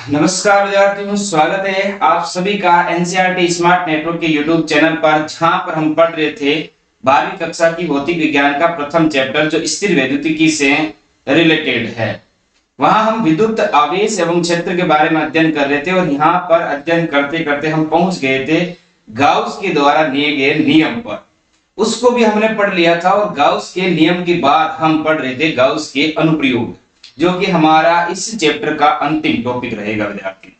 नमस्कार विद्यार्थियों, स्वागत है आप सभी का एनसीईआरटी स्मार्ट नेटवर्क के यूट्यूब चैनल पर, जहां पर हम पढ़ रहे थे 12वीं कक्षा की भौतिक विज्ञान का प्रथम चैप्टर जो स्थिर वैद्युतिकी से रिलेटेड है। वहां हम विद्युत आवेश एवं क्षेत्र के बारे में अध्ययन कर रहे थे और यहाँ पर अध्ययन करते करते हम पहुंच गए थे गाउस के द्वारा दिए गए नियम पर। उसको भी हमने पढ़ लिया था और गाउस के नियम के बाद हम पढ़ रहे थे गाउस के अनुप्रयोग, जो कि हमारा इस चैप्टर का अंतिम टॉपिक रहेगा विद्यार्थी।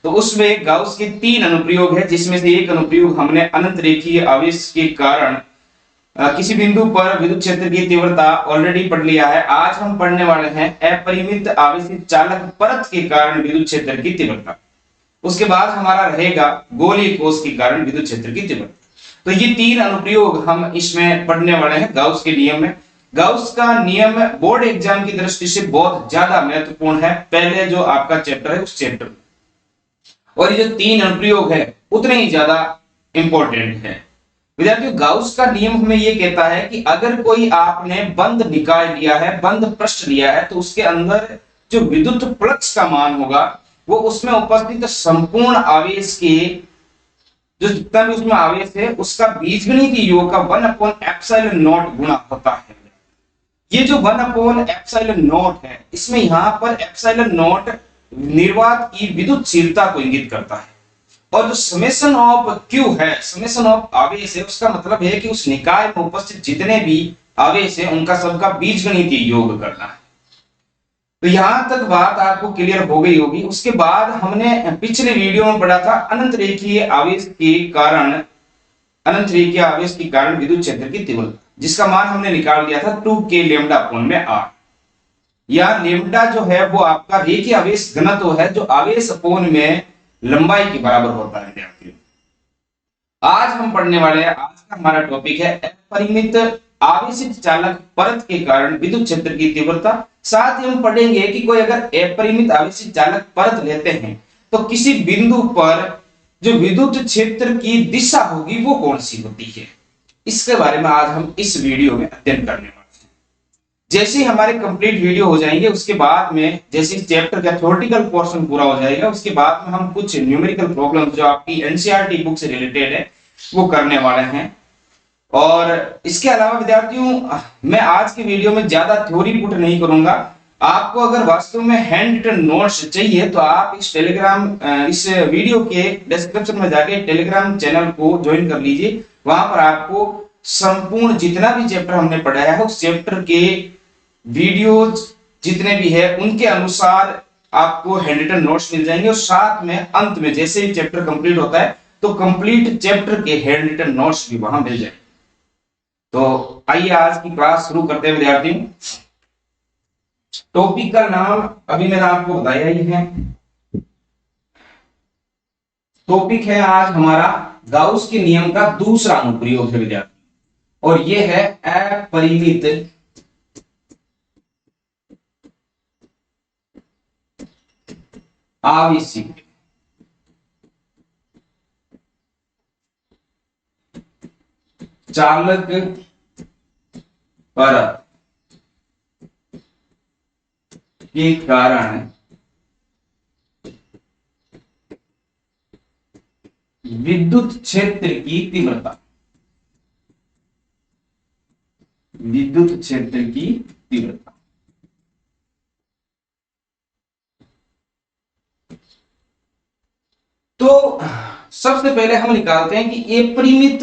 तो उसमें गाउस के 3 अनुप्रयोग है, जिसमें से एक अनुप्रयोग हमने अनंत रेखीय आवेश के कारण किसी बिंदु पर विद्युत क्षेत्र की तीव्रता ऑलरेडी पढ़ लिया है। आज हम पढ़ने वाले हैं अपरिमित आवेशित चालक परत के कारण विद्युत क्षेत्र की तीव्रता। उसके बाद हमारा रहेगा गोलीय कोष के कारण विद्युत क्षेत्र की तीव्रता। तो ये 3 अनुप्रयोग हम इसमें पढ़ने वाले हैं गाउस के नियम में। गाउस का नियम बोर्ड एग्जाम की दृष्टि से बहुत ज्यादा महत्वपूर्ण है, पहले जो आपका चैप्टर है उस चैप्टर में, और ये जो 3 अनुप्रयोग है उतने ही ज्यादा इंपॉर्टेंट है विद्यार्थियों। गाउस का नियम हमें ये कहता है कि अगर कोई आपने बंद निकाय लिया है, बंद पृष्ठ लिया है, तो उसके अंदर जो विद्युत फ्लक्स का मान होगा वो उसमें उपस्थित संपूर्ण आवेश के जो जितना भी उसमें आवेश है उसका बीजगणितीय योग का 1/ε0 गुणा होता है। ये जो 1/ε0 है, इसमें यहां पर ε0 निर्वात की विद्युतशीलता को इंगित करता है, और जो समेशन ऑफ क्यू है, समेशन ऑफ आवेश है, उसका मतलब है कि उस निकाय में उपस्थित जितने भी आवेश है उनका सबका बीजगणितीय योग करना है। तो यहां तक बात आपको क्लियर हो गई होगी। उसके बाद हमने पिछले वीडियो में पढ़ा था अनंत रेखीय आवेश के कारण, अनंत रेखीय आवेश के कारण विद्युत क्षेत्र की तीव्रता, जिसका मान हमने निकाल दिया था 2k लैम्डा अपॉन में r। या लैम्डा जो है वो आपका रेखीय आवेश घनत्व है, जो आवेश अपॉन में लंबाई के बराबर होता है विद्यार्थियों। आज हम पढ़ने वाले हैं, आज का हमारा टॉपिक है अपरिमित आवेशित चालक परत के कारण विद्युत क्षेत्र की तीव्रता। साथ ही हम पढ़ेंगे कि कोई अगर अपरिमित आवेशित चालक परत लेते हैं तो किसी बिंदु पर जो विद्युत क्षेत्र की दिशा होगी वो कौन सी होती है, इसके बारे में आज हम इस वीडियो में अध्ययन करने वाले हैं। जैसे ही हमारे कंप्लीट वीडियो हो जाएंगे, उसके बाद में जैसे इस चैप्टर का थ्योरेटिकल पोर्शन पूरा हो जाएगा, उसके बाद में हम कुछ न्यूमेरिकल प्रॉब्लम्स जो आपकी एनसीईआरटी बुक से रिलेटेड है वो करने वाले हैं। और इसके अलावा विद्यार्थियों, मैं आज के वीडियो में ज्यादा थ्योरी पुट नहीं करूंगा। आपको अगर वास्तव में हैंड रिटन नोट्स चाहिए तो आप इस टेलीग्राम, इस वीडियो के डिस्क्रिप्शन में जाके टेलीग्राम चैनल को ज्वाइन कर लीजिए। वहां पर आपको संपूर्ण जितना भी चैप्टर हमने पढ़ाया है उस चैप्टर के वीडियोज जितने भी है उनके अनुसार आपको हैंड रिटन नोट्स मिल जाएंगे, और साथ में अंत में जैसे ही चैप्टर कंप्लीट होता है तो कंप्लीट चैप्टर के हैंड रिटन नोट्स भी वहां मिल जाएंगे। तो आइए आज की क्लास शुरू करते हैं विद्यार्थियों। टॉपिक का नाम अभी मैंने आपको बताया ही है। टॉपिक है आज हमारा गाउस के नियम का दूसरा अनुप्रयोग है विद्यार्थी, और यह है अपरिमित आवेशित चालक परत के कारण विद्युत क्षेत्र की तीव्रता, विद्युत क्षेत्र की तीव्रता। तो सबसे पहले हम निकालते हैं कि अपरिमित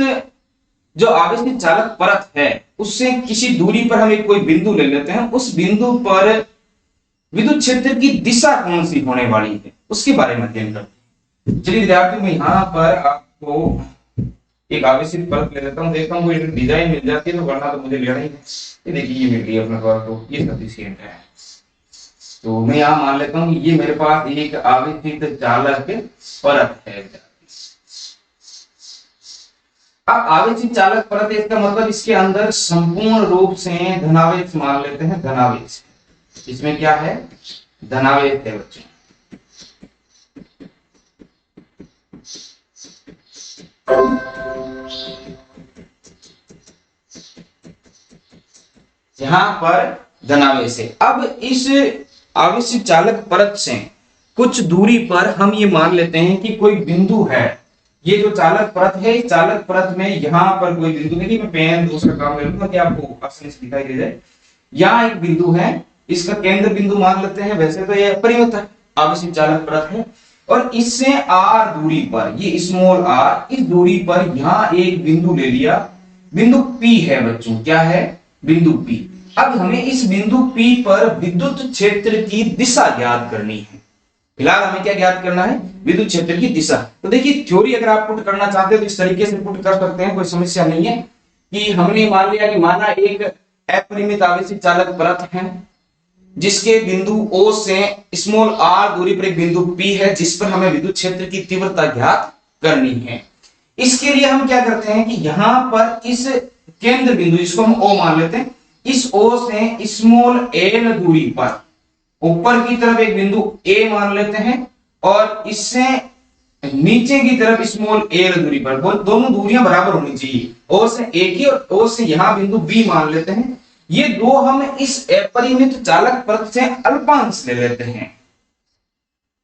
जो आवेशित चालक परत है उससे किसी दूरी पर हम एक कोई बिंदु ले लेते हैं, उस बिंदु पर विद्युत क्षेत्र की दिशा कौन सी होने वाली है उसके बारे में अध्ययन करते हैं। चलिए विद्यार्थियों, मैं यहाँ पर आपको एक आवेशित परत ले लेता हूँ, देखता हूँ कोई डिजाइन मिल जाती है, तो वरना तो मुझे लेना ही है। ये देखिए, ये मिल गई अपने पास, तो ये सफिशिएंट है। तो मैं यहाँ मान लेता हूँ ये मेरे पास एक आवेशित चालक परत है। अब आवेशित चालक परत, इसका मतलब इसके अंदर संपूर्ण रूप से धनावेश मान लेते हैं, धनावेश। इसमें क्या है? धनावेश है बच्चों। यहां पर धनावेश है। अब इस आवेशित चालक परत से कुछ दूरी पर हम ये मान लेते हैं कि कोई बिंदु है। ये जो चालक परत है, इस चालक परत में यहाँ पर कोई बिंदु, देखिए मैं पेन दूसरा काम ले लूंगा कि आपको आसानी से दिखाई दे जाए। यहाँ एक बिंदु है, इसका केंद्र बिंदु मान लेते हैं, वैसे तो ये परिमित आवेशित चालक परत है, और इससे r दूरी पर, ये स्मॉल r, इस दूरी पर यहाँ एक बिंदु ले लिया, बिंदु P है बच्चों, क्या है, बिंदु P। अब हमें इस बिंदु P पर विद्युत क्षेत्र की दिशा ज्ञात करनी है। फिलहाल हमें क्या ज्ञात करना है, विद्युत क्षेत्र की दिशा। तो देखिए थ्योरी अगर आप पुट करना चाहते हो तो इस तरीके से पुट कर सकते हैं, कोई समस्या नहीं है। कि हमने मान लिया कि माना एक अपरिमित आवेशित चालक परत है जिसके बिंदु O से स्मॉल r दूरी पर एक बिंदु P है जिस पर हमें विद्युत क्षेत्र की तीव्रता ज्ञात करनी है। इसके लिए हम क्या करते हैं कि यहां पर इस केंद्र बिंदु, इसको हम O मान लेते हैं, इस O से स्मॉल l दूरी पर ऊपर की तरफ एक बिंदु A मान लेते हैं, और इससे नीचे की तरफ स्मॉल l दूरी पर, दोनों दूरियां बराबर होनी चाहिए, O से A की और O से यहां बिंदु B मान लेते हैं। ये दो हम इस अपरिमित चालक परत से अल्पांश ले लेते हैं।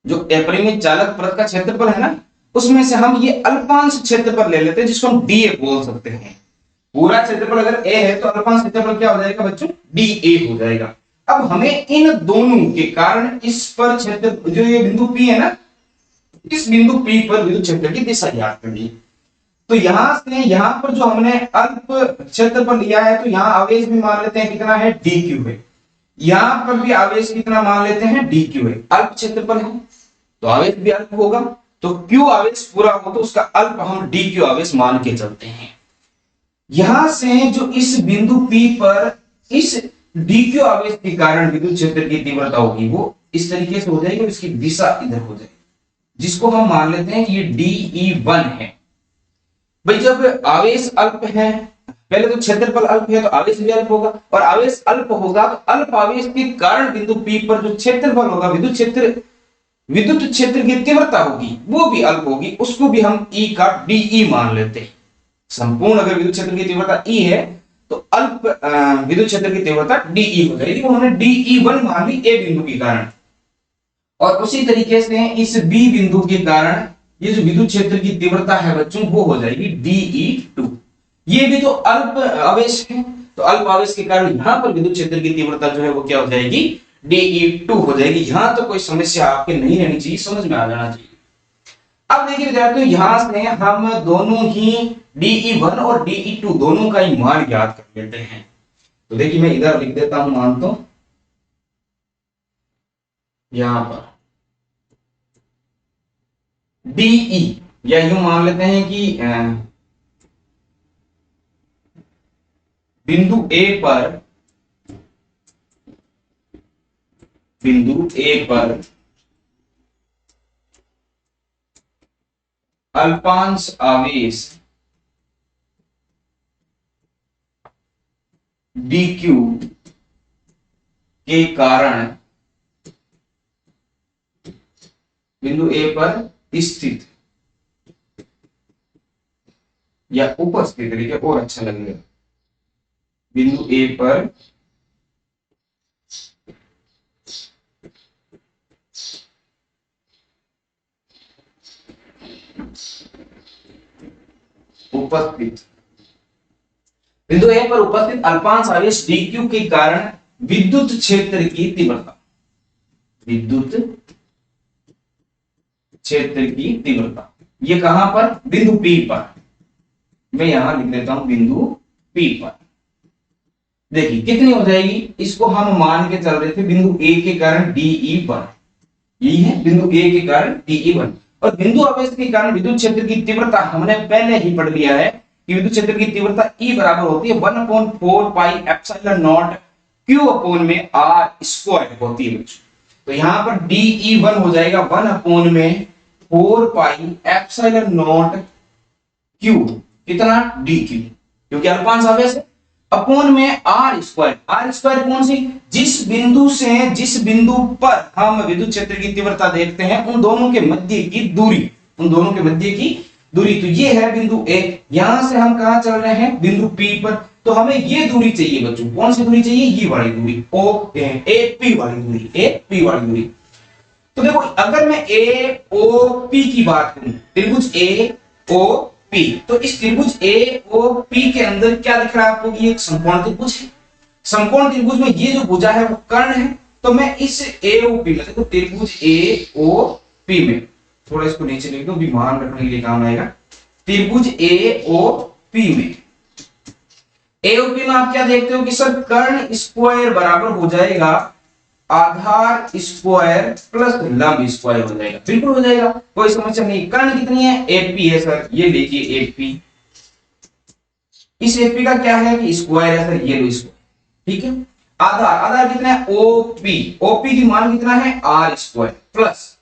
जो अपरिमित चालक परत का क्षेत्रफल है ना, उसमें से हम ये अल्पांश क्षेत्रफल ले लेते हैं, जिसको हम dA बोल सकते हैं। पूरा क्षेत्रफल अगर A है तो अल्पांश क्षेत्रफल क्या हो जाएगा बच्चों, dA हो जाएगा। अब हमें इन दोनों के कारण इस पर क्षेत्र, जो ये बिंदु P है ना, इस बिंदु P पर विद्युत क्षेत्र की दिशा ज्ञात करनी है। तो यहां से यहां पर जो हमने अल्प क्षेत्रफल लिया है, तो यहां आवेश भी मान लेते हैं कितना है, dq है। यहां पर भी आवेश कितना मान लेते हैं, dq है। अल्प क्षेत्रफल है तो आवेश भी अल्प होगा, तो q आवेश पूरा हो तो उसका अल्प हम dq आवेश मान के चलते हैं। यहां से जो इस बिंदु P पर इस dq आवेश के कारण विद्युत क्षेत्र की तीव्रता होगी वो इस तरीके से हो जाएगी, और इसकी दिशा इधर हो जाएगी, जिसको हम मान लेते हैं ये dE1 है। भाई जब आवेश अल्प है, पहले तो क्षेत्रफल अल्प है तो आवेश भी अल्प होगा, और आवेश अल्प होगा तो अल्प आवेश के कारण बिंदु P पर जो क्षेत्रफल होगा, विद्युत क्षेत्र की तीव्रता होगी वो भी अल्प होगी, उसको भी हम E का dE मान लेते हैं। संपूर्ण अगर विद्युत क्षेत्र की तीव्रता E है तो अल्प विद्युत क्षेत्र की तीव्रता dE हो जाएगी, वो हमने dE1 मान ली A बिंदु के कारण। और उसी तरीके से इस B बिंदु के कारण ये जो विद्युत क्षेत्र की तीव्रता है बच्चों, वो हो जाएगी dE2। ये भी तो अल्प आवेश है, तो अल्प आवेश के कारण यहां पर विद्युत क्षेत्र की तीव्रता जो है वो क्या हो जाएगी, dE2 हो जाएगी। यहां तो कोई समस्या आपके नहीं रहनी चाहिए, समझ में आ जाना चाहिए। अब देखिए विद्यार्थियों, यहां से हम दोनों ही dE1 और dE2 दोनों का ही मान ज्ञात कर लेते हैं। तो देखिए मैं इधर लिख देता हूं मान, तो यहां पर dE, या यूं मान लेते हैं कि बिंदु A पर अल्पांश आवेश dQ के कारण बिंदु A पर स्थित या उपस्थित, लिखे और अच्छा लगेगा, बिंदु A पर उपस्थित, बिंदु A पर उपस्थित अल्पांश आवेश dQ के कारण विद्युत क्षेत्र की तीव्रता, विद्युत क्षेत्र की तीव्रता, ये कहां पर, बिंदु P पर। मैं यहां लिख देता हूं बिंदु P पर। देखिए कितनी हो जाएगी, इसको हम मान के चल रहे थे बिंदु A के कारण dE1, यही है बिंदु A के कारण dE1। और बिंदु आवेश के कारण विद्युत क्षेत्र की तीव्रता हमने पहले ही पढ़ लिया है कि विद्युत क्षेत्र की तीव्रता E बराबर होती है 1/4 pi epsilon not Q upon में R स्क्वायर होती है बच्चों। तो यहां पर dE1 हो जाएगा 1/4 पाई एप्सिलॉन नॉट Q, कितना, dQ, क्योंकि अल्पांश आवेश है, अपॉन में R स्क्वायर कौन सी, जिस बिंदु से जिस बिंदु पर हम विद्युत क्षेत्र की तीव्रता देखते हैं उन दोनों के मध्य की दूरी, उन दोनों के मध्य की दूरी। तो ये है बिंदु A, यहां से हम कहां चल रहे हैं, बिंदु P पर। तो हमें ये दूरी चाहिए बच्चों, कौन सी दूरी चाहिए, ये वाली दूरी, AP वाली दूरी, AP वाली दूरी। तो देखो अगर मैं ए ओ पी की बात करूं, त्रिभुज ए ओ पी, तो इस त्रिभुज ए ओ पी के अंदर क्या दिख रहा है आपको? ये एक समकोण त्रिभुज है। समकोण त्रिभुज में ये जो भुजा है वो कर्ण है। तो मैं इस ए ओ पी में, देखो त्रिभुज ए ओ पी में, थोड़ा इसको नीचे लिख दो, मान रखने के लिए काम आएगा। त्रिभुज ए ओ पी में, एओपी में आप क्या देखते हो कि सर कर्ण स्क्वायर बराबर हो जाएगा आधार स्क्वायर प्लस लंब स्क्वायर हो जाएगा, बिल्कुल हो जाएगा, कोई समस्या नहीं। कर्ण कितनी है? एपी है सर, ये देखिए एपी। इस एपी का क्या है कि स्क्वायर है सर, ये लो इसको, ठीक है। आधार, आधार कितना है? ओपी, ओपी की मान कितना है? आर स्क्वायर प्लस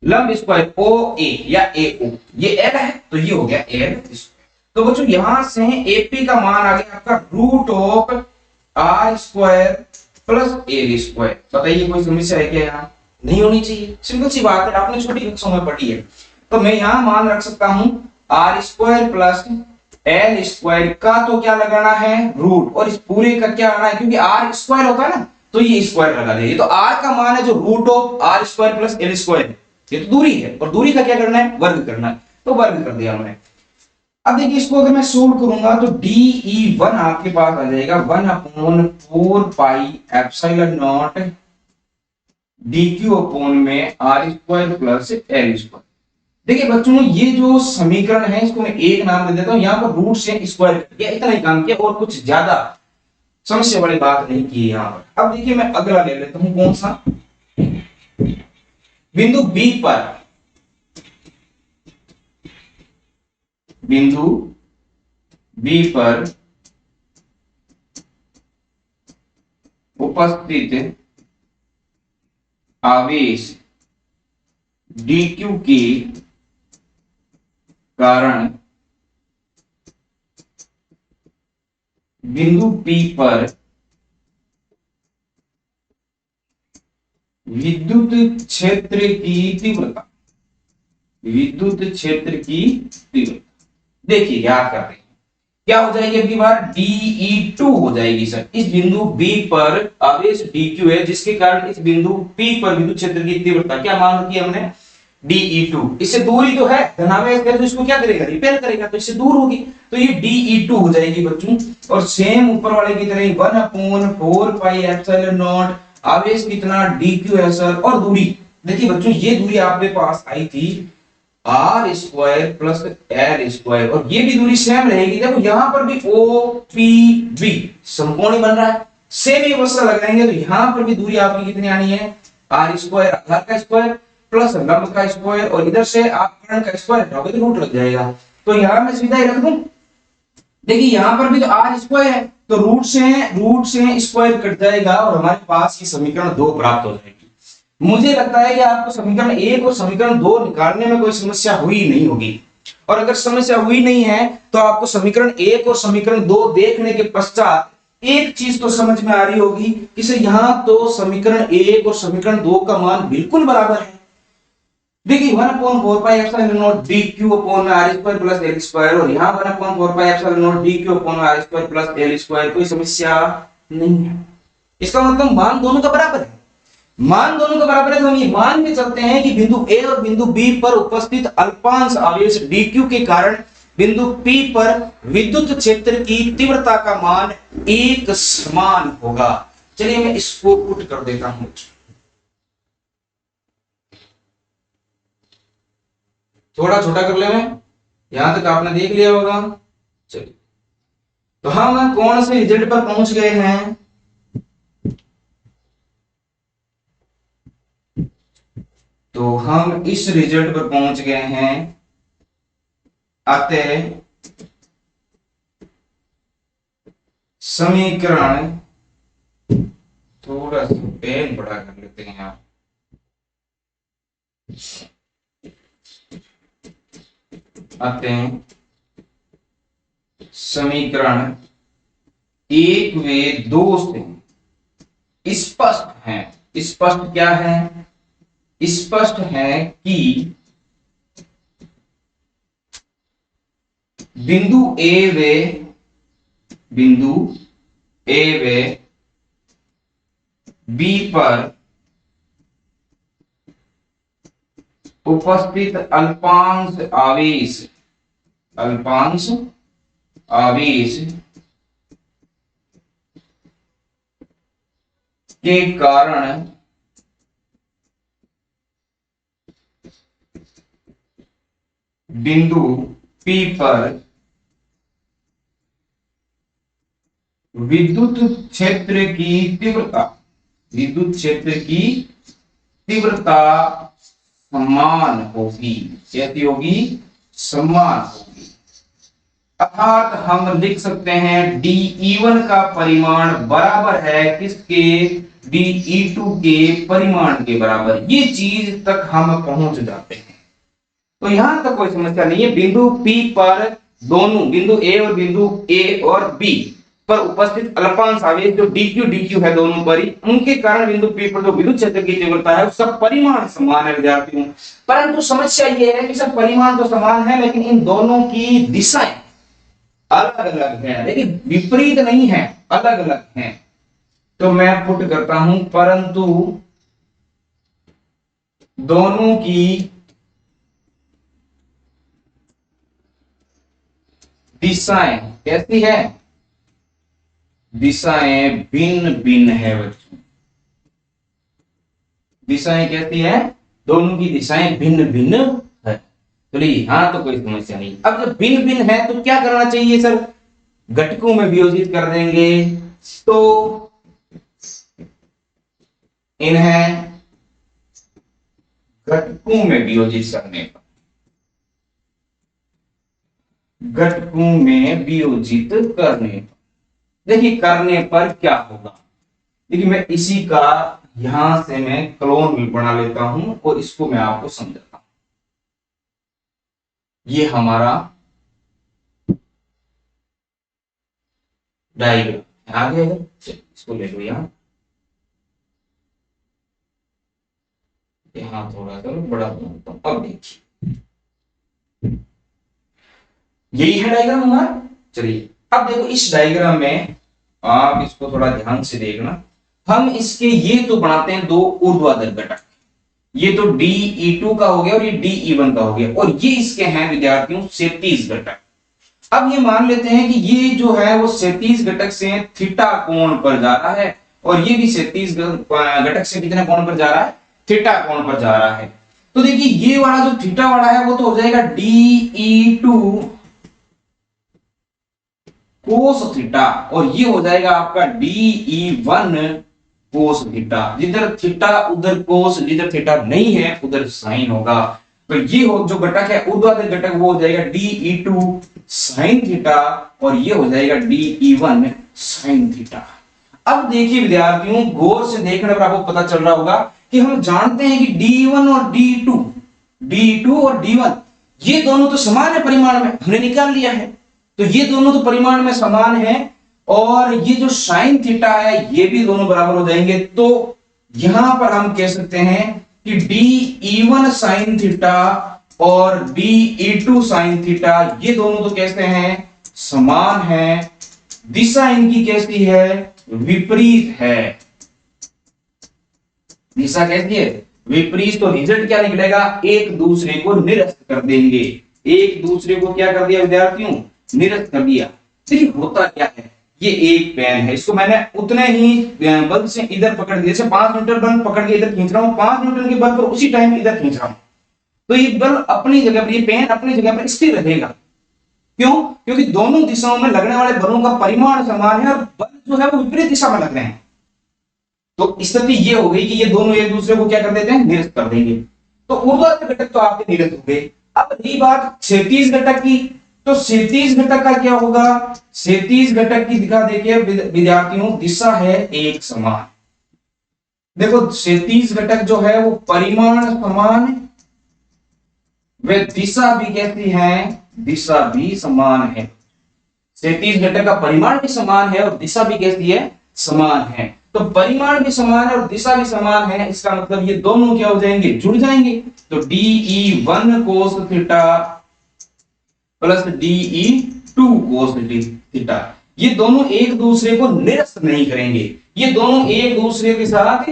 लंब स्क्वायर ओ ए या ए ओ, ये एल है तो ये हो गया एल स्क्वायर। तो बच्चों यहां से एपी का मान आ गया आपका root of R square plus L square. बताइए कोई समस्या है क्या? यहाँ नहीं होनी चाहिए, सिंपल सी बात है, आपने छोटी कक्षाओं में पढ़ी है। तो मैं यहां मान रख सकता हूं R square plus L square का तो क्या लगाना है? रूट, और इस पूरे का क्या आना है? क्योंकि आर स्क्वायर होता है ना, तो ये स्क्वायर लगा देंगे। तो आर का मान है जो root of R square plus L square है, ये तो दूरी है, और दूरी का क्या करना है? वर्ग करना है, तो वर्ग कर दिया हमने। अब देखिए इसको अगर मैं सोल्व करूंगा तो DE1 आपके पास आ जाएगा 1/4 pi epsilon not DQ upon में R square plus L square. देखिए बच्चों ये जो समीकरण है इसको मैं एक नाम दे देता हूं, यहां पर रूट से स्क्वायर किया, इतना ही काम किया और कुछ ज्यादा समस्या वाली बात नहीं की यहां पर। अब देखिए मैं अगला ले लेता हूं, कौन सा? बिंदु बी पर, बिंदु बी पर उपस्थित आवेश DQ के कारण बिंदु P पर विद्युत क्षेत्र की तीव्रता, विद्युत क्षेत्र की तीव्रता देखिए याद करते हैं क्या हो जाएगी अगली बार? DE2 हो जाएगी सर। इस बिंदु B पर आवेश DQ है जिसके कारण इस बिंदु P पर विद्युत क्षेत्र की तीव्रता क्या मान रखी है हमने? DE2। इससे दूरी तो है, धनावेश है तो इसको क्या करेगा? रिपेल करेगा, तो इससे दूर होगी, तो ये DE2 हो जाएगी बच्चों। और सेम ऊपर वाले की तरह 1/4 पाई एप्सिलॉन नॉट, आवेश कितना? DQ है सर, और दूरी देखिए बच्चों ये दूरी आपके पास आई थी R square plus L square, और ये भी दूरी सेम रहेगी। देखो यहां पर भी ओ पी बी समकोण बन रहा है, सेम ही अवस्था लगाएंगे तो यहां पर भी दूरी आपकी कितनी आनी है? आर स्क्वायर आधार का स्क्वायर प्लस लंब का स्क्वायर, और इधर से आप कर्ण का स्क्वायर हटाओगे तो रूट लग जाएगा, तो यहां मैं सीधा ही रख दूं। देखिए यहां पर भी तो आर स्क्वायर है, तो रूट से स्क्वायर कट जाएगा और हमारे पास ये समीकरण 2 प्राप्त हो जाएगी। मुझे लगता है कि आपको समीकरण 1 और समीकरण 2 निकालने में कोई समस्या हुई नहीं होगी, और अगर समस्या हुई नहीं है तो आपको समीकरण 1 और समीकरण 2 देखने के पश्चात एक चीज तो समझ में आ रही होगी कि सर यहां तो समीकरण 1 और समीकरण 2 का मान बिल्कुल बराबर है। देखिए 1/4 pi epsilon not DQ upon R square plus L square, और यहां 1/4 pi epsilon not DQ upon R square plus L square, कोई समस्या नहीं है। इसका मतलब मान दोनों का बराबर है, मान दोनों का बराबर है, तो हम ये मान के चलते हैं कि बिंदु ए और बिंदु बी पर उपस्थित अल्पांश आवेश DQ के कारण बिंदु P पर विद्युत क्षेत्र की तीव्रता का मान एक समान होगा। चलिए मैं इसको पुट कर देता हूं, थोड़ा छोटा कर ले, मैं यहां तक आपने देख लिया होगा। चलिए तो हम कौन से रिजल्ट पर पहुंच गए हैं? तो हम इस रिजल्ट पर पहुंच गए हैं, अतः समीकरण, थोड़ा सा पेन बड़ा कर लेते हैं आप, अतः समीकरण 1 व 2 से स्पष्ट है, स्पष्ट क्या है? स्पष्ट है कि बिंदु ए व बी पर उपस्थित अल्पांश आवेश के कारण बिंदु P पर विद्युत क्षेत्र की तीव्रता समान होगी। कैसी होगी? समान होगी। अर्थात हम लिख सकते हैं dE1 का परिमाण बराबर है किसके? dE2 के परिमाण के बराबर। ये चीज तक हम पहुंच जाते हैं तो यहां तक कोई समस्या नहीं है। बिंदु P पर दोनों बिंदु A और बिंदु A और B पर उपस्थित अल्पांश आवेश जो dQ है दोनों पर ही, उनके कारण बिंदु P पर जो विद्युत क्षेत्र की तीव्रता है उसका परिमाण समान है विद्यार्थियों। परंतु समस्या ये है कि सब परिमाण तो समान है लेकिन इन दोनों की दिशाएं अलग अलग है, लेकिन विपरीत नहीं है, अलग अलग है। तो मैं पुट करता हूं परंतु दोनों की दिशाएं कैसी है? दिशाएं भिन्न भिन्न है बच्चों। दिशाएं कैसी है? दोनों की दिशाएं भिन्न भिन्न है। चलिए यहां तो कोई समस्या नहीं। अब जब भिन्न भिन्न है तो क्या करना चाहिए सर? घटकों में वियोजित कर देंगे तो इन्हें घटकों में वियोजित करने पर देखिए करने पर क्या होगा। देखिए मैं इसी का यहां से मैं क्लोन भी बना लेता हूं और इसको मैं आपको समझाता हूं। ये हमारा डायग्राम आगे है, इसको ले लो यहां थोड़ा सा बड़ा बनाता हूं। अब देखिए यही है डायग्राम हमारा। चलिए अब देखो इस डायग्राम में आप इसको थोड़ा ध्यान से देखना। हम इसके ये तो बनाते हैं दो ऊर्ध्वाधर घटक, ये तो dE2 का हो गया और ये dE1 का हो गया, और ये इसके हैं विद्यार्थियों क्षैतिज घटक। अब ये मान लेते हैं कि ये जो है वो क्षैतिज घटक से थीटा कोण पर जा रहा है और ये भी क्षैतिज घटक से कितने कोण पर जा रहा है? थीटा कोण पर जा रहा है। तो देखिए ये वाला जो थीटा वाला है वो तो हो जाएगा dE2 कोस थीटा और ये हो जाएगा आपका dE1 कोस थीटा। जिधर थीटा उधर कोस, जिधर थीटा नहीं है उधर साइन होगा। तो ये हो जो घटक है ऊर्ध्वाधर घटक वो हो जाएगा dE2 साइन थीटा और ये हो जाएगा dE1 साइन थीटा। अब देखिए विद्यार्थियों गौर से देखने पर आपको पता चल रहा होगा कि हम जानते हैं कि D1 और D2 और D1 ये दोनों तो समान है परिमाण में, हमने निकाल लिया है। तो ये दोनों तो परिमाण में समान है और ये जो साइन थीटा है ये भी दोनों बराबर हो जाएंगे। तो यहां पर हम कह सकते हैं कि dE1 साइन थीटा और dE2 साइन थीटा ये दोनों तो कैसे हैं? समान है। दिशा इनकी कैसी है? विपरीत है। दिशा कैसी है? विपरीत। तो रिजल्ट क्या निकलेगा? एक दूसरे को निरस्त कर देंगे। एक दूसरे को क्या कर दिया विद्यार्थियों? निरस्त कर दिया। देखिए होता क्या है, ये एक पेन है, इसको मैंने उतने ही बल से इधर पकड़ दिया, जैसे 5 न्यूटन बल पकड़ के इधर खींच रहा हूं, 5 न्यूटन के बल पर उसी टाइम इधर खींच रहा हूं, तो ये बल अपनी जगह पर, ये पेन अपनी जगह पर स्थिर रहेगा। क्यों? क्योंकि दोनों दिशाओं में लगने वाले बलों का परिमाण समान है और बल जो है वो विपरीत दिशा में लग रहे हैं। तो स्थिति ये हो गई कि ये दोनों एक दूसरे को क्या कर देते हैं? निरस्त कर देंगे। तो ऊर्ध्वाधर घटक तो आपके निरस्त हो गए। अब रही बात क्षैतिज घटक की, तो क्षैतिज घटक का क्या होगा? क्षैतिज घटक की दिखा देखिए विद्यार्थियों, दिशा है एक समान। देखो क्षैतिज घटक जो है वो परिमाण समान, वे दिशा भी कैसी है? दिशा भी समान है। क्षैतिज घटक का परिमाण भी समान है और दिशा भी कैसी है? समान है। तो परिमाण भी समान है और दिशा भी समान है, इसका मतलब ये दोनों क्या हो जाएंगे? जुड़ जाएंगे। तो dE1 cos theta plus dE2 cos theta, ये दोनों एक दूसरे को निरस्त नहीं करेंगे, ये दोनों एक दूसरे के साथ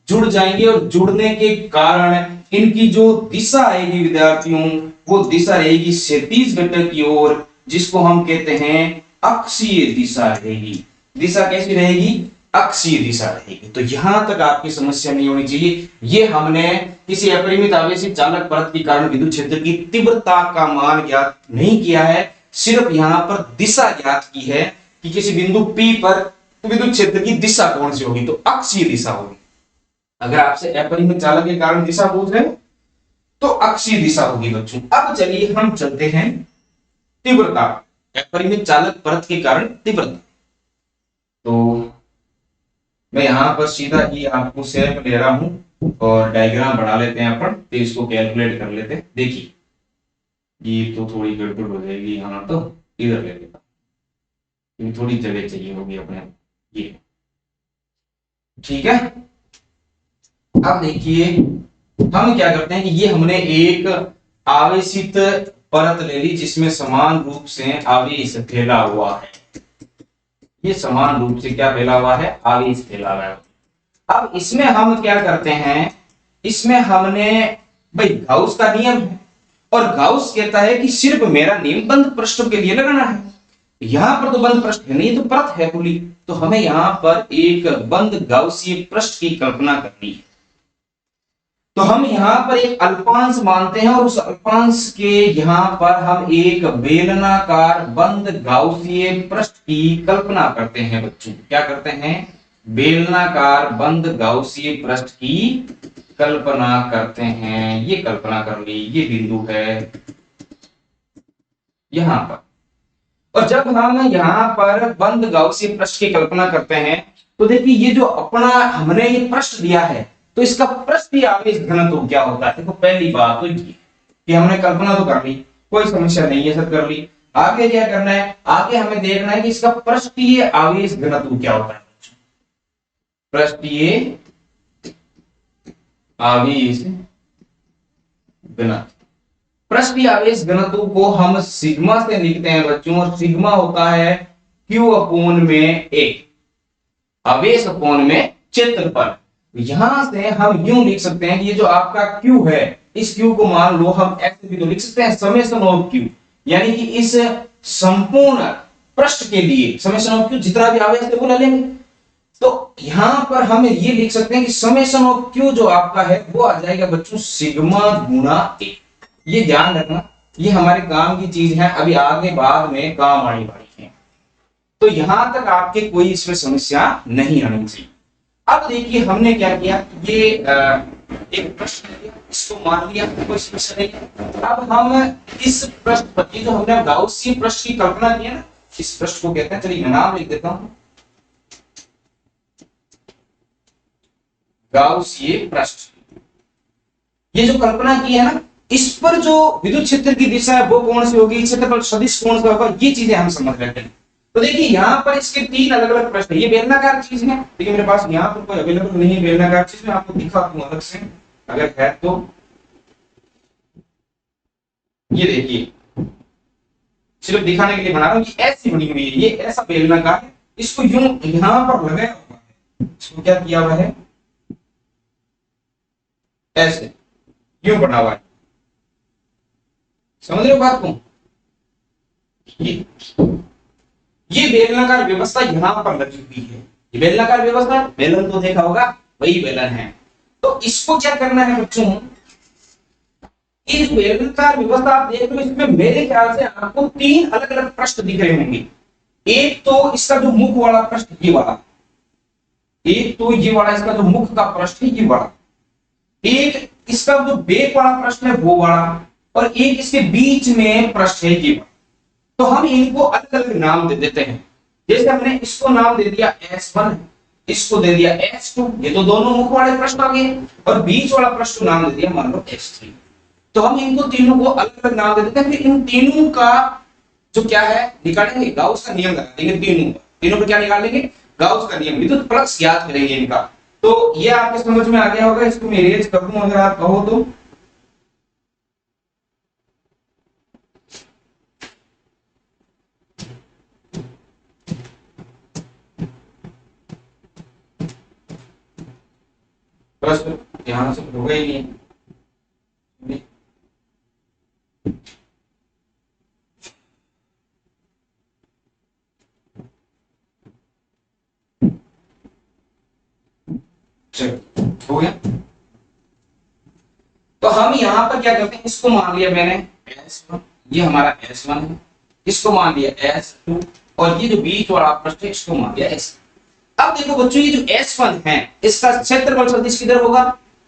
जुड़ जाएंगे और जुड़ने के कारण इनकी जो दिशा आएगी विद्यार्थियों, वो दिशा रहेगी क्षैतिज घटक की ओर, जिसको हम कहते हैं अक्षीय दिशा रहेगी। दिशा कैसी रहेगी? अक्षीय दिशा रहेगी। तो यहां तक आपकी समस्या नहीं होनी चाहिए। ये हमने किसी अपरिमित आवेशित चालक परत के कारण विद्युत क्षेत्र की तीव्रता का मान ज्ञात नहीं किया है, सिर्फ यहां पर दिशा ज्ञात की है कि किसी बिंदु P पर विद्युत क्षेत्र की दिशा कौन सी होगी, तो अक्षीय दिशा होगी। अगर आपसे अपरिमित चालक के कारण दिशा पूछ रहे तो अक्षीय दिशा होगी बच्चों। अब चलिए हम चलते हैं तीव्रता, अपरिमित चालक परत के कारण तीव्रता। तो मैं यहां पर सीधा ही आपको शेप ले रहा हूं और डायग्राम बना लेते हैं अपन, तो इसको कैलकुलेट कर लेते हैं। देखिए ये तो थोड़ी गड़बड़ हो जाएगी, यहां तो इधर ले लेता हूं, थोड़ी जगह चाहिए होगी अपने, ये ठीक है। अब देखिए हम क्या करते हैं कि ये हमने एक आवेशित परत ले ली जिसमें समान रूप से आवेश फैला हुआ है। ये समान रूप से क्या फैला हुआ है? आवेश फैला हुआ है। अब इसमें हम क्या करते हैं, इसमें हमने भाई गाउस का नियम है, और गाउस कहता है कि सिर्फ मेरा नियम बंद पृष्ठों के लिए लगाना है। यहां पर तो बंद पृष्ठ है नहीं, तो परत है खुली, तो हमें यहां पर एक बंद गाउसीय पृष्ठ की कल्पना करनी है। तो हम यहां पर एक अल्पांश मानते हैं और उस अल्पांश के यहां पर हम एक बेलनाकार बंद गाउसीय पृष्ठ की कल्पना करते हैं बच्चों। क्या करते हैं? बेलनाकार बंद गाउसीय पृष्ठ की कल्पना करते हैं। ये कल्पना कर ली, ये बिंदु है यहां पर। और जब हम यहां पर बंद गाउसीय पृष्ठ की कल्पना करते हैं तो देखिए ये जो अपना हमने ये पृष्ठ दिया है, तो इसका पृष्ठीय आवेश घनत्व क्या होता है? देखो पहली बात तो ये कि हमने कल्पना तो कर ली, कोई समस्या नहीं है, सब कर ली। आगे क्या करना है? आगे हमें देखना है कि इसका पृष्ठीय आवेश घनत्व क्या होता है। पृष्ठीय आवेश घनत्व, पृष्ठीय आवेश घनत्व को हम सिग्मा से लिखते हैं बच्चों, और सिग्मा होता है क्यू अपॉन में ए, आवेश अपॉन में क्षेत्रफल। यहां से हम यूं लिख सकते हैं कि ये जो आपका Q है, इस Q को मान लो हम x भी तो लिख सकते हैं, समेशन ऑफ Q, यानी कि इस संपूर्ण पृष्ठ के लिए समेशन ऑफ Q जितना भी आवेश है वो ले लेंगे। तो यहां पर हम ये लिख सकते हैं कि समेशन ऑफ Q जो आपका है वो आ जाएगा बच्चों सिग्मा गुना ए। ये ध्यान रखना, ये हमारे काम की चीज है, अभी आगे बाद में काम आने वाली है। तो यहां तक आपके कोई इसमें समस्या नहीं आनी चाहिए। अब देखिए हमने क्या किया, ये एक प्रश्न लिया, इसको मान लिया, कोई समस्या नहीं। अब हम इस प्रश्न पर, जो हमने गाउसीय पृष्ठ की कल्पना की है ना, इस पृष्ठ को कहते हैं, चलिए मैं नाम लिख देता हूं, गाउसीय पृष्ठ। ये जो कल्पना की है ना, इस पर जो विद्युत क्षेत्र की दिशा है वो कौन सी होगी, क्षेत्रफल सदिश कौन सा होगा, ये चीजें हम समझ रहे हैं। तो देखिए यहां पर इसके तीन अलग अलग प्रश्न, ये बेलनाकार चीज है, लेकिन मेरे पास यहां पर कोई अवेलेबल नहीं है बेलनाकार चीज, मैं आपको दिखा दूं अलग से अगर है तो। ये देखिए सिर्फ दिखाने के लिए बना रहा हूं, ये ऐसी बनी हुई है, ये ऐसा बेलनाकार है, इसको यूं यहां पर लगाया हुआ है, इसको क्या किया हुआ है, ऐसे यूं बना हुआ है, समझ रहे हो बात को। ये बेलनाकार व्यवस्था यहां पर लगी हुई है, ये बेलनाकार व्यवस्था, बेलन तो देखा होगा, वही बेलन है। तो इसको क्या करना है बच्चों, इस बेलनाकार व्यवस्था आप देख लो, इसमें मेरे ख्याल से आपको तीन अलग अलग पृष्ठ दिख रहे होंगे। एक तो इसका जो मुख वाला पृष्ठ ये वाला, एक तो ये वाला इसका जो मुख का पृष्ठ है ये वाला, एक इसका जो बेक वाला पृष्ठ है वो वाला, और एक इसके बीच में पृष्ठ है ये वाला। तो हम इनको अलग अलग नाम दे देते हैं, जैसे हमने इसको नाम दे दिया S1, इसको दे दिया S2, ये तो दोनों मुख वाले पृष्ठ आ गए, और बीच वाला पृष्ठ को नाम दे दिया मान लो S3। तो हम इनको तीनों को अलग अलग नाम दे देते हैं, फिर इन तीनों का जो क्या है निकालेंगे, गाउस का नियम लगा देंगे, तीनों पर क्या निकालेंगे, गाउस का नियम, विद्युत फ्लक्स ज्ञात करेंगे इनका। तो ये आपके समझ में आ गया होगा, इसको मैं इरेज कर दूं अगर आप कहो तो। बस ध्यान से होगा ही नहीं। चलो हो गया। तो हम यहाँ पर क्या करते हैं, इसको मान लिया मैंने S1, ये हमारा S1 है, इसको मान लिया S2, और ये जो बीच वाला प्रश्न है इसको मान लिया S। अब देखो बच्चों, ये जो S1 है इसका क्षेत्रफल सदिश किधर होगा,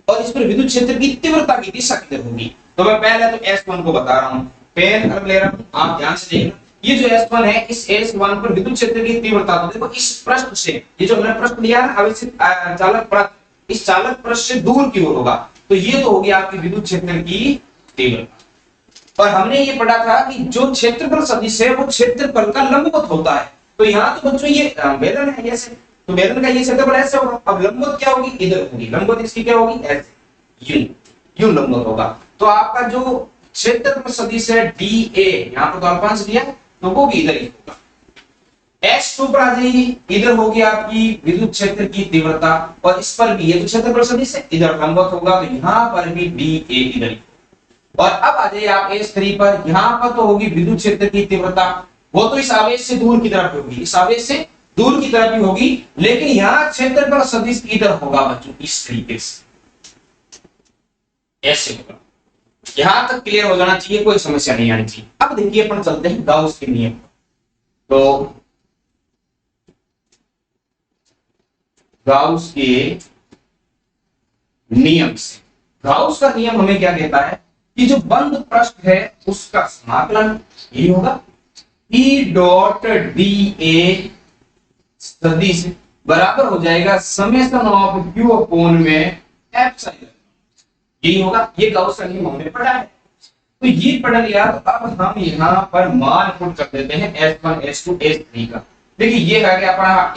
और इस पर विद्युत क्षेत्र की तीव्रता की दिशा किधर होगी। तो मैं पहले तो S1 को बता रहा हूँ, पेन कलम ले रहा हूँ, आप ध्यान से देखना। ये जो S1 है, इस S1 पर विद्युत क्षेत्र की तीव्रता, तो देखो इस पृष्ठ से, ये जो हमने प्रश्न लिया है आवेशित चालक पृष्ठ, इस चालक पृष्ठ से दूर की ओर होगा, तो ये तो होगी आपकी विद्युत क्षेत्र की तीव्रता। और हमने ये पढ़ा था कि जो क्षेत्रफल सदिश है वो क्षेत्रफल का लंबवत होता है। तो यहाँ तो बच्चों ये बेलन है ऐसे, तो बेलन का ये क्षेत्रफल ऐसे होगा। अब लंबवत क्या होगी, इधर होगी, लंबवत इसकी क्या होगी, ऐसे, यूं यूं लंबवत होगा। तो आपका जो क्षेत्रफल सदिश है DA, यहाँ पर तो अल्पांश दिया है, तो वो भी इधर ही होगा। S2 पर आ जाइए, इधर होगी आपकी विद्युत क्षेत्र की तीव्रता, और इस पर भी ये जो क्षेत्रफल सदिश है इधर लंबवत होगा, तो यहाँ पर भी DA इधर ही। और अब आ जाइए आप S3 पर, यहाँ पर तो होगी विद्युत क्षेत्र की तीव्रता, वो तो इस आवेश से दूर की तरफ होगी, इस आवेश से दूर की तरफ ही होगी, लेकिन यहाँ क्षेत्रफल सदिश इधर होगा बच्चों, इस तरीके से ऐसे होगा। यहां तक क्लियर हो जाना चाहिए, कोई समस्या नहीं आनी चाहिए। अब देखिए अपन चलते हैं गाउस के नियम। तो गाउस के नियम से, गाउस का नियम हमें क्या कहता है कि जो बंद पृष्ठ है उसका समाकलन ये होगा, E डॉट DA सदिश बराबर हो जाएगा समेशन ऑफ Q अपॉन में एप्सिलॉन, यही होगा। ये गाउस का नियम हमने पढ़ा है, तो ये पढ़ लिया। तो अब हम यहाँ पर मान पुट कर देते हैं S1 S2 S3 का। देखिए ये आ गया अपना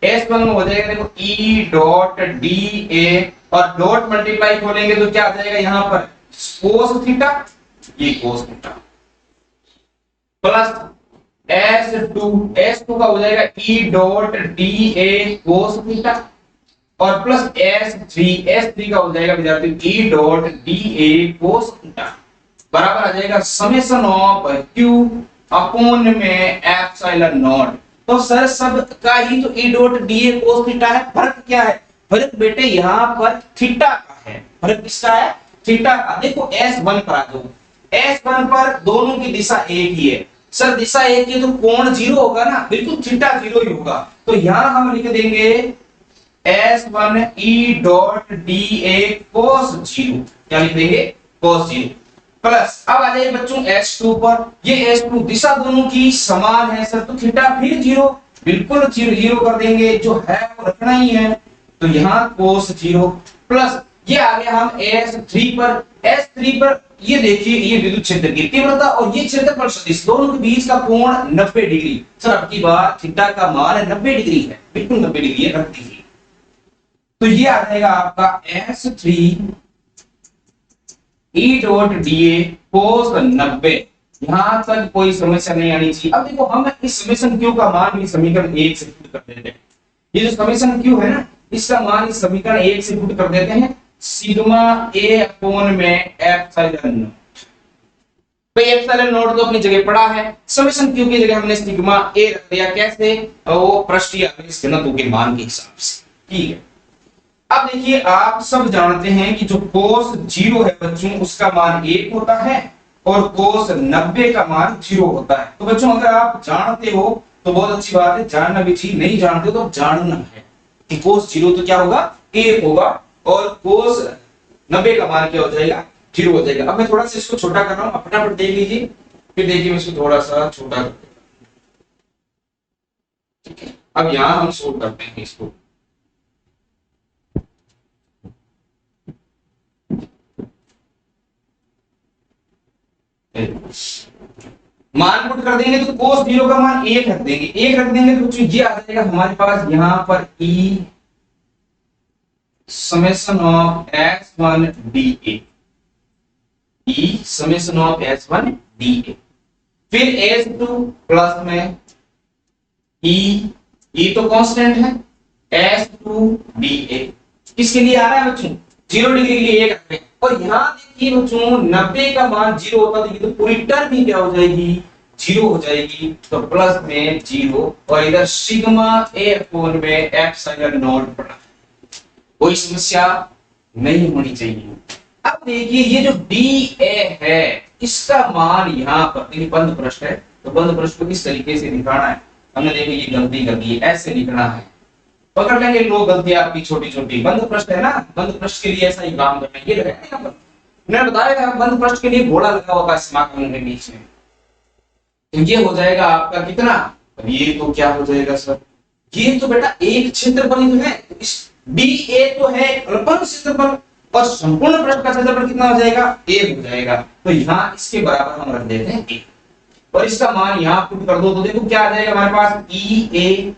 S1 में हो जाएगा, देखो E डॉट DA, और डॉट मल्टीप्लाई खोलेंगे तो क्या आ जाएगा यहाँ पर, कोस थीटा, ये कोस थीटा, प्लस S2 का हो जाएगा E dot DA cos theta, और प्लस S3 का हो जाएगा विद्यार्थी E dot DA cos theta, बराबर आ जाएगा समेशन ऑफ Q अपॉन में एप्सिलॉन नॉट। तो सर सब का ही तो E dot DA cos theta है, फर्क क्या है, फर्क बेटे यहाँ पर थीटा का है, फर्क किसका है, थीटा का। देखो S1 पर आ जाओ, S1 पर दोनों की दिशा एक ही है। सर दिशा एक ही तो कोण 0 होगा ना, बिल्कुल थीटा 0 ही होगा। तो यहां हम लिख देंगे S1 E dot DA cos 0, क्या लिख देंगे, cos 0, प्लस अब आ जाइए बच्चों S2 पर, ये S2 दिशा दोनों की समान है सर, तो थीटा फिर 0, बिल्कुल 0 कर देंगे, जो है वो रखना ही है, तो यहाँ cos 0, प्लस ये आ गया हम S3 पर ये देखिए, ये विद्युत क्षेत्र की तीव्रता और ये क्षेत्रफल सदिश, दोनों के बीच का कोण 90 डिग्री। सर अब की बार थीटा का मान 90 डिग्री है, बिल्कुल 90 डिग्री है, रख दीजिए। तो ये आ जाएगा आपका S3 E dot DA cos 90। यहां तक कोई समस्या नहीं आनी चाहिए। अब देखो हम इस समेशन Q का मान भी समीकरण 1 से पुट कर देते हैं। ये जो समेशन Q है ना, इसका मान इस समीकरण 1 से पुट कर देते हैं, सिग्मा A अपॉन में एप्सिलॉन नॉट। भाई एप्सिलॉन नॉट तो अपनी जगह पड़ा है, समेशन Q की जगह हमने सिग्मा A रख दिया, कैसे, वो पृष्ठीय आवेश घनत्व के मान के हिसाब से, ठीक है। अब देखिए आप सब जानते हैं कि जो cos 0 है बच्चों, उसका मान 1 होता है और cos 90 का मान 0 होता है। तो बच्चों अगर आप जानते हो तो बहुत अच्छी बात है, जानना भी चाहिए, नहीं जानते तो जानना है कि cos 0 तो क्या होगा, 1 होगा, और cos 90 का मान क्या हो जाएगा, 0 हो जाएगा। अब मैं थोड़ा सा इसको छोटा कर रहा हूं, फटाफट देख लीजिए, फिर देखिए मैं इसको थोड़ा सा छोटा कर देता हूं, ठीक है। अब यहां हम सोल्व करते हैं इसको, मान पुट कर देंगे तो cos 0 का मान 1 रख देंगे, 1 रख देंगे तो ये आ जाएगा हमारे पास यहां पर E summation of S1 DA, E summation of S1 DA, फिर S2 प्लस में E तो कांस्टेंट है, S2 DA किसके लिए आ रहा है बच्चों, 0 डिग्री के लिए 1 रख रहे हैं। और यहाँ देखिए बच्चों 90 का मान 0 होता है तो पूरी टर्म ही क्या हो जाएगी, 0 हो जाएगी, तो प्लस में 0, और इधर सिग्मा A अपॉन में एप्सिलॉन नॉट पड़ा। कोई समस्या नहीं होनी चाहिए। अब देखिए ये जो डी ए है इसका मान यहाँ पर देखिए बंद पृष्ठ है, तो बंद पृष्ठ को किस तरीके से दिखाना है, हमने देखो ये गलती कर दी है, ऐसे लिखना है। पकड़ लेंगे लोग गलती आपकी छोटी छोटी, बंद पृष्ठ है ना, बंद पृष्ठ के लिए ऐसा ही काम करना है। ये लगाया यहाँ पर मैंने बताया था बंद पृष्ठ के लिए घोड़ा लगा हुआ था समाकलन के बीच में, तो ये हो जाएगा आपका कितना, अब ये तो क्या हो जाएगा सर, ये तो बेटा एक क्षेत्रफल ही तो है, तो इस डी ए तो है अल्पन क्षेत्रफल और संपूर्ण पृष्ठ का क्षेत्रफल कितना हो जाएगा, ए हो जाएगा। तो यहाँ इसके बराबर हम रख देते हैं ए और इसका मान यहाँ पुट कर दो तो देखो क्या आ जाएगा हमारे पास ई ए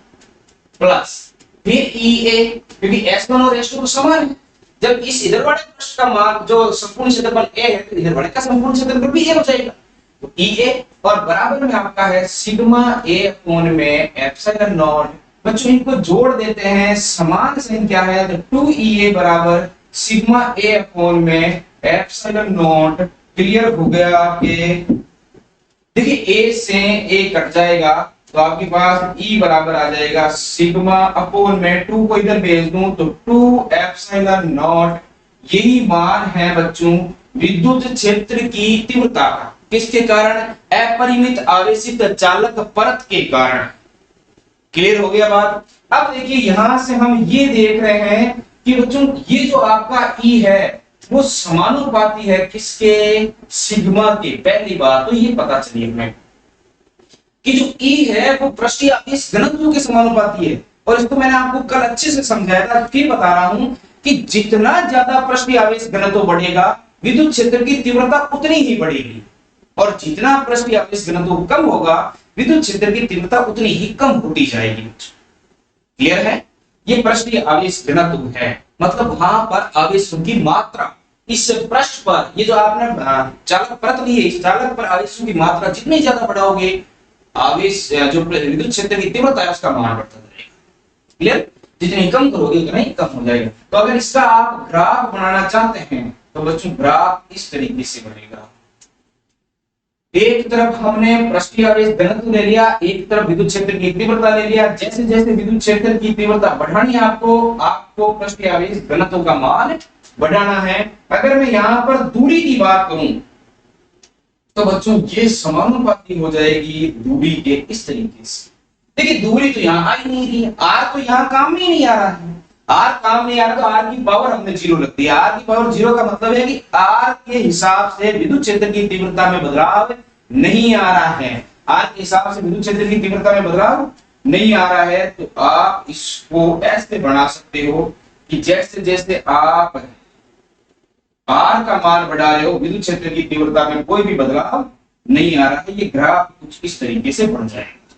प्लस फिर ई ए, क्योंकि S1 और S2 तो समान है। जब इस इधर वाले पृष्ठ का मान जो संपूर्ण क्षेत्रफल ए है तो इधर वाले का संपूर्ण क्षेत्रफल भी ए हो जाएगा, तो ई ए और बराबर में आपका है सिग्मा ए अपॉन में एप्सिलॉन नॉट। बच्चों इनको जोड़ देते हैं, समान संख्या है तो 2EA बराबर सिग्मा ए अपॉन में एप्सिलॉन नॉट। क्लियर हो गया आपके, देखिए ए से ए कट जाएगा तो आपके पास E बराबर आ जाएगा सिग्मा अपॉन में 2 को इधर भेज दूं तो 2 एप्सिलॉन नॉट। यही मान है बच्चों विद्युत क्षेत्र की तीव्रता का, किसके कारण, अपरिमित आवेशित चालक परत के कारण। क्लियर हो गया बात। अब देखिए यहां से हम ये देख रहे हैं कि बच्चों ये जो आपका E है वो समानुपाती है किसके, सिग्मा के। पहली बात तो ये पता चली हमें कि जो E है वो पृष्ठीय आवेश घनत्व के समानुपाती है, और इसको मैंने आपको कल अच्छे से समझाया था, फिर बता रहा हूं कि जितना ज्यादा पृष्ठीय आवेश घनत्व बढ़ेगा विद्युत क्षेत्र की तीव्रता उतनी ही बढ़ेगी, और जितना पृष्ठीय आवेश घनत्व कम होगा विद्युत क्षेत्र की तीव्रता उतनी ही कम होती जाएगी। क्लियर है, ये पृष्ठीय आवेश घनत्व है, मतलब वहां पर आवेशों की मात्रा इस पृष्ठ पर, ये जो आपने चालक परत ली है इस चालक पर आवेशों की मात्रा जितनी ज्यादा बढ़ाओगे आवेश जो विद्युत क्षेत्र की तीव्रता है उसका मान बढ़ता जाएगा। क्लियर, जितनी कम करोगे उतना ही कम हो जाएगा। तो अगर इसका आप ग्राफ बनाना चाहते हैं तो बच्चों ग्राफ इस तरीके से बनेगा, एक तरफ हमने पृष्ठीय आवेश घनत्व ले लिया, एक तरफ विद्युत क्षेत्र की तीव्रता ले लिया। जैसे जैसे विद्युत क्षेत्र की तीव्रता बढ़ानी है आपको पृष्ठीय आवेश घनत्व का मान बढ़ाना है। अगर मैं यहाँ पर दूरी की बात करूं तो बच्चों ये समानुपाती हो जाएगी दूरी के इस तरीके से। देखिए दूरी तो यहाँ आ ही नहीं रही है, आर तो यहाँ काम में ही नहीं आ रहा है, आर काम नहीं आ रहा तो आर की पावर हमने 0 रख दिया। आर की पावर 0 का मतलब है कि आर के हिसाब से विद्युत क्षेत्र की तीव्रता में बदलाव नहीं आ रहा है, आर के हिसाब से विद्युत क्षेत्र की तीव्रता में बदलाव नहीं आ रहा है। तो आप इसको ऐसे बना सकते हो कि जैसे जैसे आप आर का मान बढ़ा रहे हो विद्युत क्षेत्र की तीव्रता में कोई भी बदलाव नहीं आ रहा है। ये ग्राफ कुछ इस तरीके से बन जाएगा।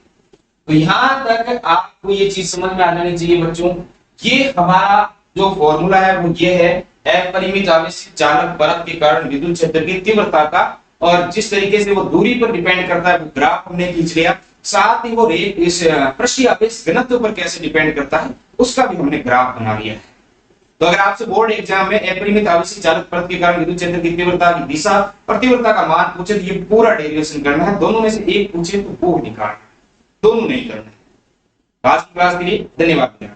तो यहां तक आपको ये चीज समझ में आ जानी चाहिए बच्चों, ये हमारा जो फॉर्मूला है वो ये है अपरिमित आवेशित चालक परत के कारण विद्युत क्षेत्र की तीव्रता का, और जिस तरीके से वो दूरी पर डिपेंड करता है वो ग्राफ हमने खींच लिया, साथ ही वो इस पृष्ठीय आवेश घनत्व पर कैसे डिपेंड करता है उसका भी हमने ग्राफ बना लिया है। तो अगर आपसे बोर्ड एग्जाम में अपरिमित आवेशित चालक परत के कारण विद्युत क्षेत्र की तीव्रता की दिशा और तीव्रता का मान पूछे तो ये पूरा डेरिवेशन करना है, दोनों में से एक पूछे तो वो निकालना, दोनों नहीं करना है। आज की क्लास के लिए धन्यवाद।